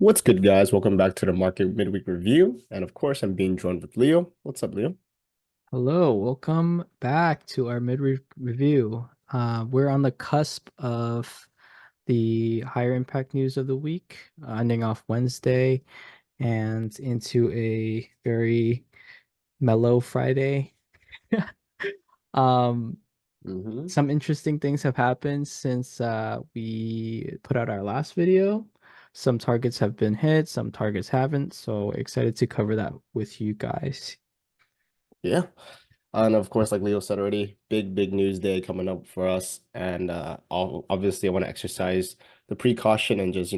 What's good, guys? Welcome back to the market midweek review. And of course, I'm being joined with Leo. What's up, Leo? Hello, welcome back to our mid review. We're on the cusp of the higher impact news of the week, ending off Wednesday and into a very mellow Friday. Um, Hmm. some interesting things have happened since we put out our last video. Some targets have been hit, some targets haven't. So excited to cover that with you guys. Yeah. And of course, like Leo said already, big news day coming up for us. And obviously, I want to exercise the precaution and just,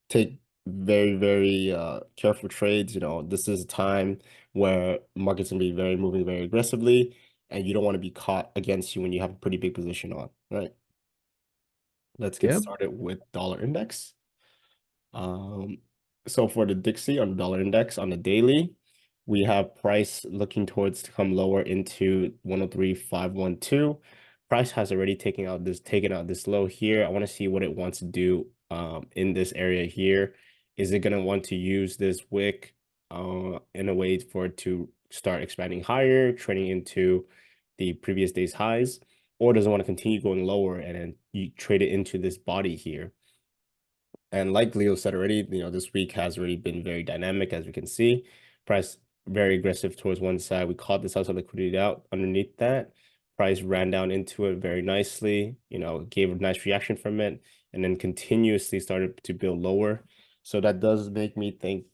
take very careful trades. This is a time where markets can be moving very aggressively, and you don't want to be caught against you when you have a pretty big position on, right? Let's get Yep. started with dollar index. Um, so for the Dixie on the dollar index on the daily, we have price looking towards to come lower into 103.512. Price has already taken out this low here. I want to see what it wants to do in this area here. Is it going to want to use this wick in a way for it to start expanding higher, trading into the previous day's highs, or does it want to continue going lower and then you trade it into this body here? And like Leo said already, this week has already been very dynamic, as we can see. Price very aggressive towards one side. We caught this outside liquidity out underneath that. Price ran down into it very nicely, gave a nice reaction from it, and then continuously started to build lower. So that does make me think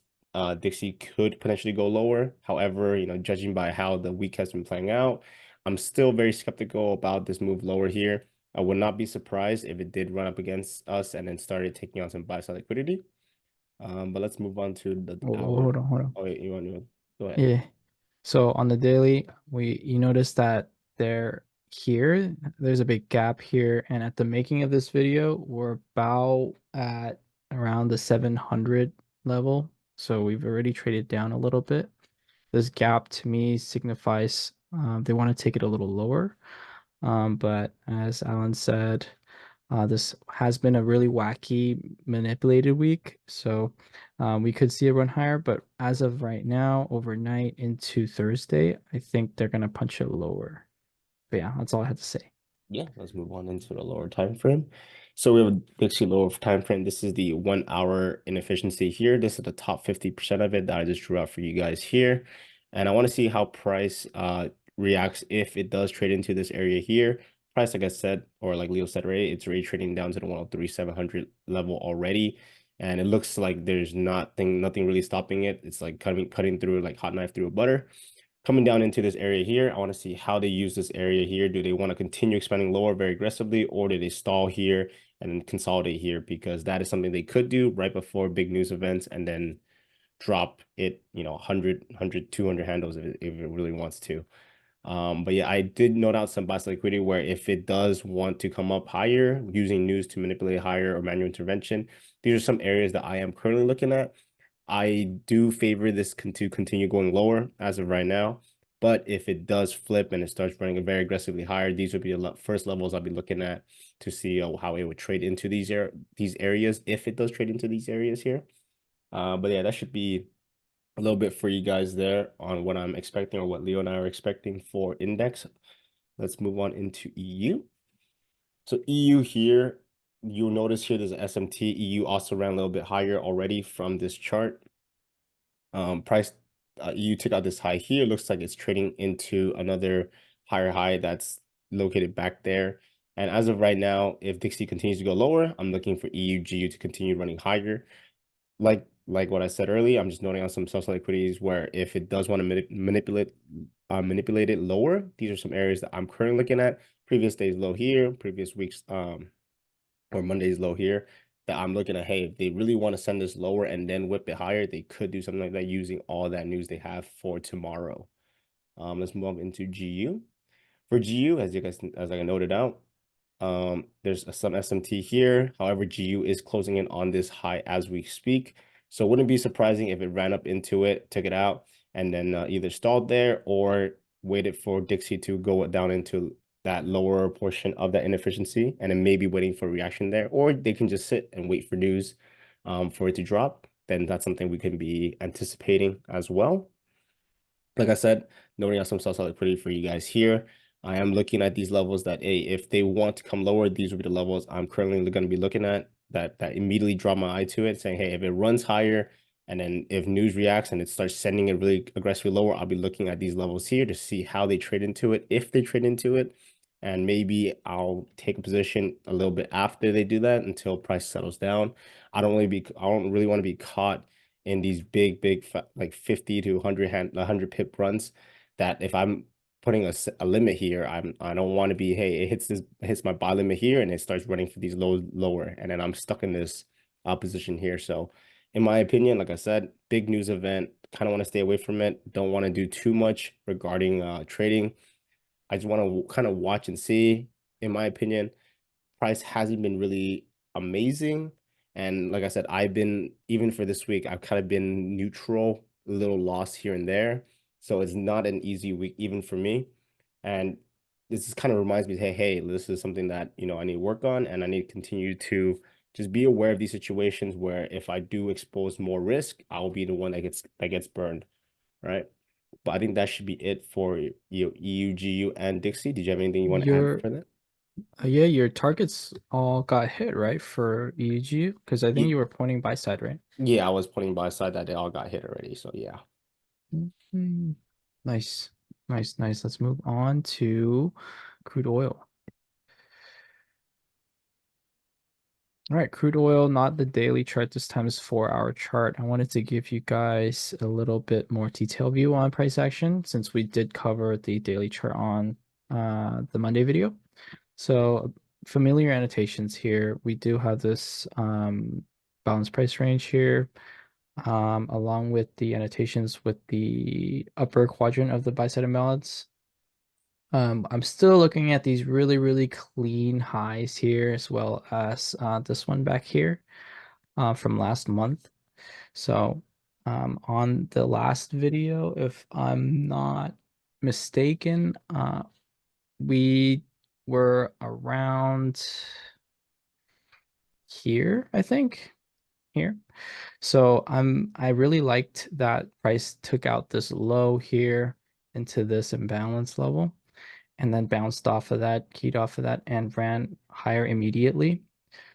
Dixie could potentially go lower. However, judging by how the week has been playing out, I'm still very skeptical about this move lower here. I would not be surprised if it did run up against us and then started taking on some buy side liquidity. But let's move on to the Oh, hour. hold on, hold on. Oh, wait, you want to go ahead. Yeah. So on the daily, you notice that there's a big gap here, and at the making of this video, we're about at around the 700 level. So we've already traded down a little bit. This gap to me signifies they want to take it a little lower. But as Alan said, this has been a really wacky, manipulated week. So we could see a run higher, but as of right now, overnight into Thursday, I think they're going to punch it lower. But yeah, that's all I had to say. Yeah, let's move on into the lower time frame. So we have a Dixie lower time frame. This is the 1 hour inefficiency here. This is the top 50% of it that I just drew out for you guys here. And I want to see how price reacts if it does trade into this area here. Price, like I said, or like Leo said, right, it's already trading down to the 103,700 level already. And it looks like there's nothing really stopping it. It's like cutting through like hot knife through butter. Coming down into this area here, I want to see how they use this area here. Do they want to continue expanding lower very aggressively, or do they stall here and then consolidate here? Because that is something they could do right before big news events and then drop it, 100, 200 handles if it really wants to. But yeah, I did note out some bias liquidity where if it does want to come up higher using news to manipulate higher or manual intervention, these are some areas that I am currently looking at. I do favor this to continue going lower as of right now. But if it does flip and it starts running very aggressively higher, these would be the first levels I'll be looking at to see how it would trade into these areas if it does trade into these areas here. But yeah, that should be a little bit for you guys there on what I'm expecting or what Leo and I are expecting for index. Let's move on into EU. So EU here, you'll notice here there's an SMT. EU also ran a little bit higher already from this chart. Price EU took out this high here. Looks like it's trading into another higher high that's located back there. And as of right now, if Dixie continues to go lower, I'm looking for EU GU to continue running higher. Like what I said earlier, I'm just noting on some social liquidities where if it does want to manipulate it lower, these are some areas that I'm currently looking at. Previous days low here, previous weeks or Monday's low here, that I'm looking at, hey, if they really want to send this lower and then whip it higher, they could do something like that using all that news they have for tomorrow. Let's move on into GU. For GU, as I noted out, there's some SMT here. However, GU is closing in on this high as we speak. So it wouldn't be surprising if it ran up into it, took it out, and then either stalled there or waited for Dixie to go down into that lower portion of that inefficiency and then maybe waiting for a reaction there, or they can just sit and wait for news for it to drop. then that's something we can be anticipating as well. Like I said, noting out some solid liquidity for you guys here. I am looking at these levels that, hey, if they want to come lower, these will be the levels I'm currently going to be looking at that immediately draw my eye to it, saying, hey, if it runs higher and then if news reacts and it starts sending it really aggressively lower, I'll be looking at these levels here to see how they trade into it, if they trade into it. And maybe I'll take a position a little bit after they do that until price settles down. I don't really want to be caught in these big like 50 to 100 pip runs that if I'm putting a limit here, I don't want to be, hey, it hits my buy limit here and it starts running for these lows lower and then I'm stuck in this position here. So in my opinion, like I said, big news event, kind of want to stay away from it. Don't want to do too much regarding trading. I just want to kind of watch and see. In my opinion, price hasn't been really amazing. And like I said, I've been, even for this week, I've kind of been neutral, a little lost here and there. So it's not an easy week even for me. And this just kind of reminds me, hey, this is something that, I need to work on and I need to continue to just be aware of these situations where if I do expose more risk, I'll be the one that gets burned, right? But I think that should be it for EUGU and Dixie. Did you have anything you want to add Your for that? yeah, your targets all got hit, right, for EUG? Because I think Ye- you were pointing buy side, right? Yeah, I was putting by side that they all got hit already. So yeah. Mhm. Nice, nice. Let's move on to crude oil. All right, crude oil, not the daily chart. This time is 4-hour chart. I wanted to give you guys a little bit more detailed view on price action since we did cover the daily chart on the Monday video. So familiar annotations here. We do have this balanced price range here, along with the annotations with the upper quadrant of the buy side imbalance. I'm still looking at these really clean highs here, as well as this one back here from last month. So on the last video, if I'm not mistaken, we were around here, I think, here. So I really liked that price took out this low here into this imbalance level and then bounced off of that, keyed off of that, and ran higher immediately.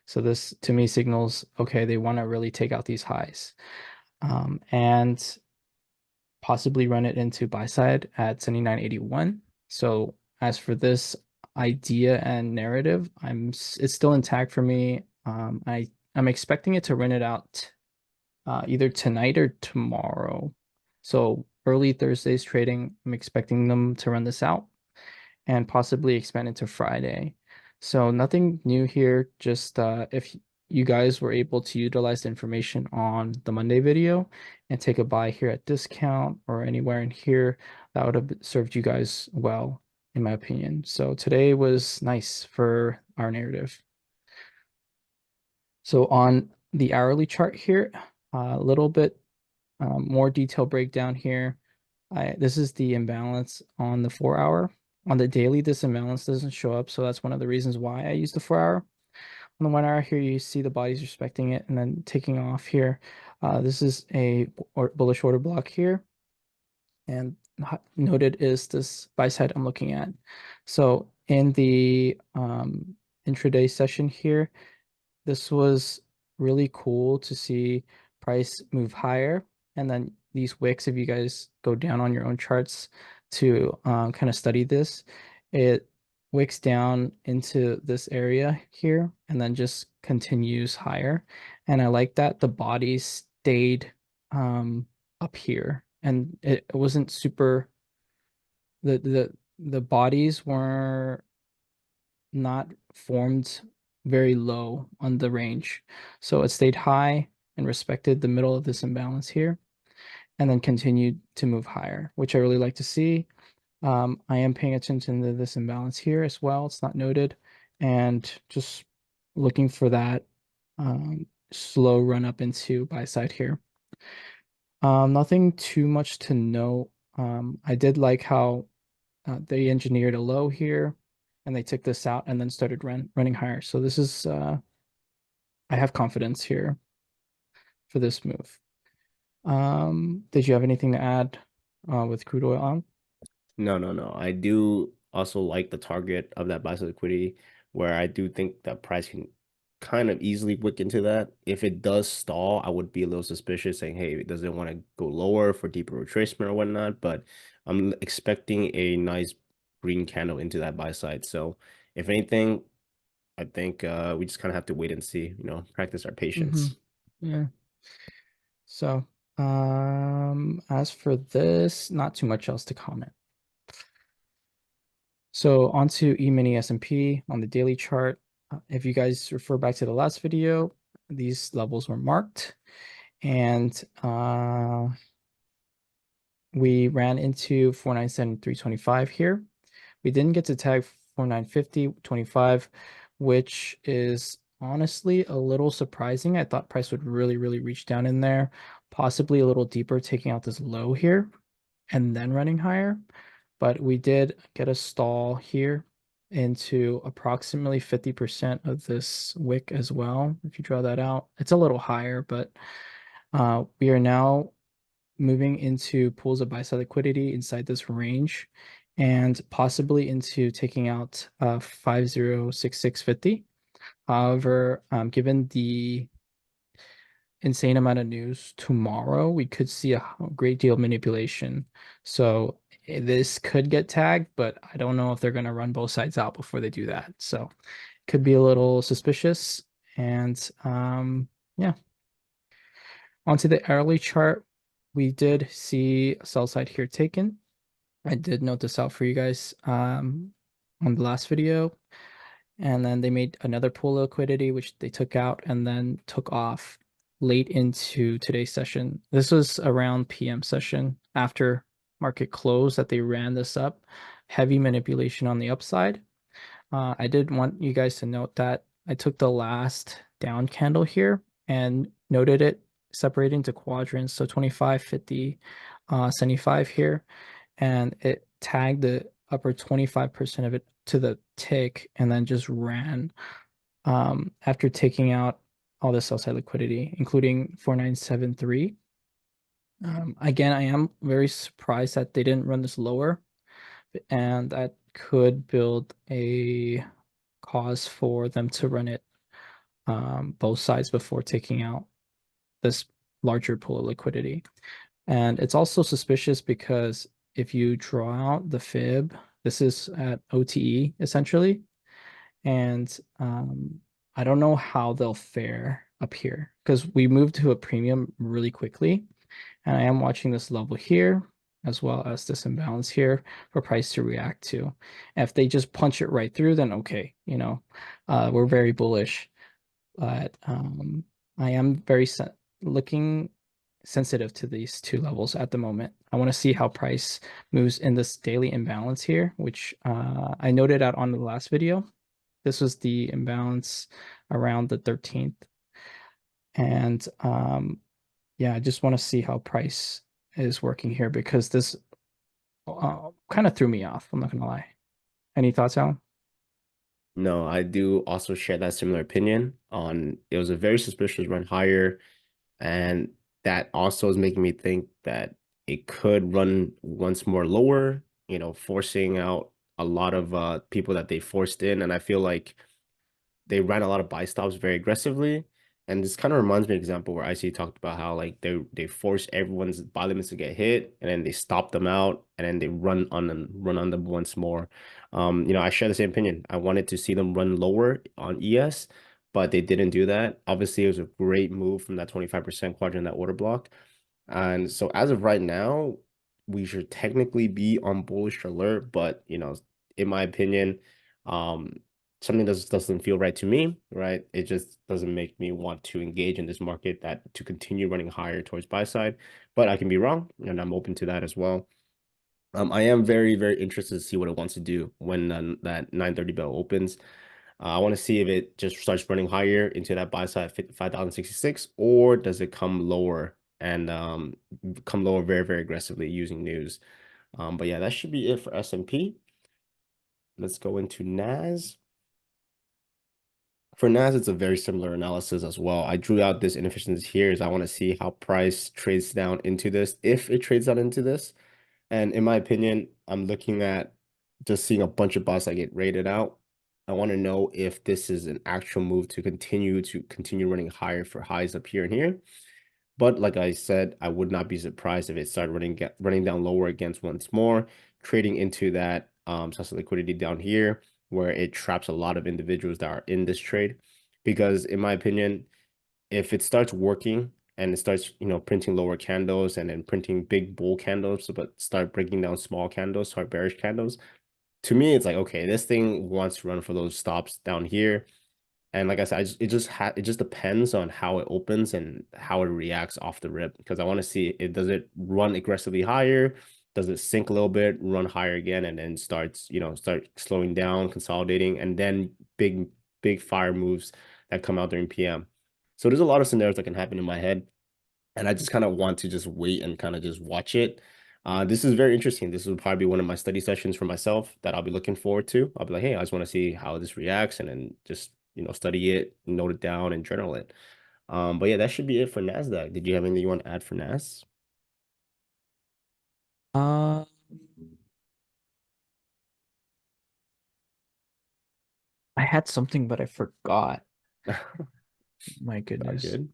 So this to me signals, okay, they want to really take out these highs and possibly run it into buy side at 79.81. So as for this idea and narrative, it's still intact for me. I'm expecting it to run it out either tonight or tomorrow. So early Thursday's trading, I'm expecting them to run this out and possibly expand into Friday. So nothing new here. Just if you guys were able to utilize the information on the Monday video and take a buy here at discount or anywhere in here, that would have served you guys well, in my opinion. So today was nice for our narrative. So on the hourly chart here, a little bit more detailed breakdown here. This is the imbalance on the 4-hour. On the daily, this imbalance doesn't show up, so that's one of the reasons why I use the 4-hour. On the 1 hour here, you see the bodies respecting it and then taking off here. This is a bullish order block here, and noted is this buy side I'm looking at. So in the intraday session here, this was really cool to see price move higher. And then these wicks, if you guys go down on your own charts to kind of study this, it wicks down into this area here and then just continues higher. And I like that the body stayed up here and it wasn't super, the bodies were not formed very low on the range. So it stayed high and respected the middle of this imbalance here and then continued to move higher, which I really like to see. I am paying attention to this imbalance here as well. It's not noted and just looking for that slow run up into buy side here. Nothing too much to note. I did like how they engineered a low here and they took this out and then started running higher. So this is, I have confidence here for this move. Did you have anything to add with crude oil on? No, no, no. I do also like the target of that buy side liquidity, where I do think that price can kind of easily wick into that. If it does stall, I would be a little suspicious, saying, "Hey, does it want to go lower for deeper retracement or whatnot?" But I'm expecting a nice green candle into that buy side. So, if anything, I think we just kind of have to wait and see. Practice our Mm-hmm. patience. Yeah. So, as for this, not too much else to comment. So onto E-mini S&P on the daily chart. If you guys refer back to the last video, these levels were marked, and we ran into 497.325 here. We didn't get to tag 4950.25, which is honestly a little surprising. I thought price would really, really reach down in there, possibly a little deeper, taking out this low here and then running higher. But we did get a stall here into approximately 50% of this wick as well. If you draw that out, it's a little higher, but we are now moving into pools of buy side liquidity inside this range and possibly into taking out 506650. However, given the insane amount of news tomorrow, we could see a great deal of manipulation. So this could get tagged, but I don't know if they're going to run both sides out before they do that. So it could be a little suspicious. And yeah, onto the hourly chart, we did see a sell side here taken. I did note this out for you guys on the last video. And then they made another pool of liquidity, which they took out and then took off late into today's session. This was around PM session after market close that they ran this up. Heavy manipulation on the upside. I did want you guys to note that I took the last down candle here and noted it separated into quadrants. So 25, 50, 75 here. And it tagged the upper 25% of it to the tick and then just ran after taking out all the sell side liquidity, including 4973. Again, I am very surprised that they didn't run this lower, and that could build a cause for them to run it both sides before taking out this larger pool of liquidity. And it's also suspicious because if you draw out the fib, this is at OTE essentially. And I don't know how they'll fare up here because we moved to a premium really quickly. And I am watching this level here as well as this imbalance here for price to react to. And if they just punch it right through, then okay, we're very bullish. But I am very looking sensitive to these two levels at the moment. I want to see how price moves in this daily imbalance here, which I noted out on the last video. This was the imbalance around the 13th. And yeah, I just want to see how price is working here because this kind of threw me off. I'm not going to lie. Any thoughts, Alan? No, I do also share that similar opinion on it was a very suspicious run higher. And that also is making me think that it could run once more lower, forcing out a lot of people that they forced in. And I feel like they ran a lot of buy stops very aggressively. And this kind of reminds me of an example where ICT talked about how like they force everyone's buy limits to get hit and then they stop them out and then they run on them once more. I share the same opinion. I wanted to see them run lower on ES, but they didn't do that. Obviously, it was a great move from that 25% quadrant, that order block. And so as of right now, we should technically be on bullish alert, but in my opinion, um, something doesn't feel right to me, right? It just doesn't make me want to engage in this market that to continue running higher towards buy side, but I can be wrong, and I'm open to that as well. I am very, very interested to see what it wants to do when that 9:30 bell opens. I want to see if it just starts running higher into that buy side 5,066, or does it come lower and come lower very, very aggressively using news. But yeah, that should be it for S&P. Let's go into NAS. For NAS, it's a very similar analysis as well. I drew out this inefficiency here is I want to see how price trades down into this, if it trades down into this. And in my opinion, I'm looking at just seeing a bunch of bots that get rated out. I want to know if this is an actual move to continue running higher for highs up here and here. But like I said, I would not be surprised if it started running down lower against once more, trading into that source of liquidity down here, where it traps a lot of individuals that are in this trade. Because in my opinion, if it starts working and it starts, printing lower candles and then printing big bull candles, but start breaking down small candles, start bearish candles, to me, it's like, okay, this thing wants to run for those stops down here. And like I said, it just depends on how it opens and how it reacts off the rip. Because I want to see does it run aggressively higher? Does it sink a little bit, run higher again, and then start slowing down, consolidating, and then big fire moves that come out during PM. So there's a lot of scenarios that can happen in my head. And I just kind of want to just wait and kind of just watch it. This is very interesting. This will probably be one of my study sessions for myself that I'll be looking forward to. I'll be like, hey, I just want to see how this reacts and then just, study it, note it down and journal it. But yeah, that should be it for NASDAQ. Did you have anything you want to add for NAS? Uh, I had something, but I forgot. My All goodness. good.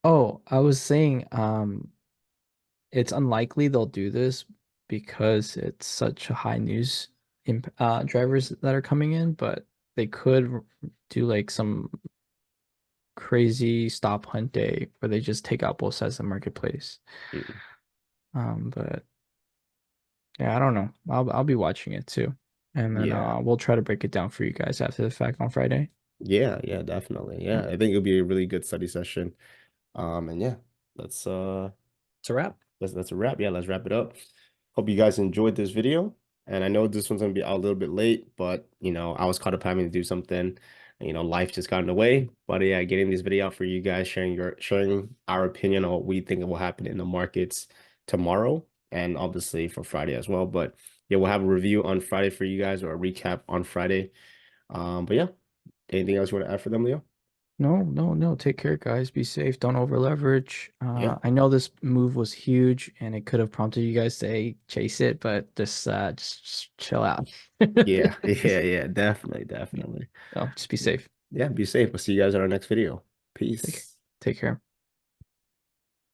Oh, I was saying, it's unlikely they'll do this because it's such a high news imp drivers that are coming in, but they could do like some crazy stop hunt day where they just take out both sides of the marketplace. Mm. But yeah, I don't know. I'll be watching it too. And then Yeah. we'll try to break it down for you guys after the fact on Friday. Yeah, yeah, definitely. Yeah, Yeah. I think it'll be a really good study session. And yeah, let's It's a wrap. that's a wrap. Yeah, let's wrap it up. Hope you guys enjoyed this video. And I know this one's gonna be out a little bit late, but I was caught up having to do something. Life just got in the way. But yeah, getting this video out for you guys, sharing our opinion on what we think will happen in the markets tomorrow, and obviously for Friday as well. But yeah, we'll have a review on Friday for you guys, or a recap on Friday. But yeah, anything else you want to add for them, Leo? No, no, no. Take care, guys. Be safe. Don't over leverage. Yeah. I know this move was huge and it could have prompted you guys to chase it, but just chill out. Yeah, yeah, yeah, definitely, definitely. No, just be safe. Yeah, be safe. We'll see you guys in our next video. Take care. Peace. Take care.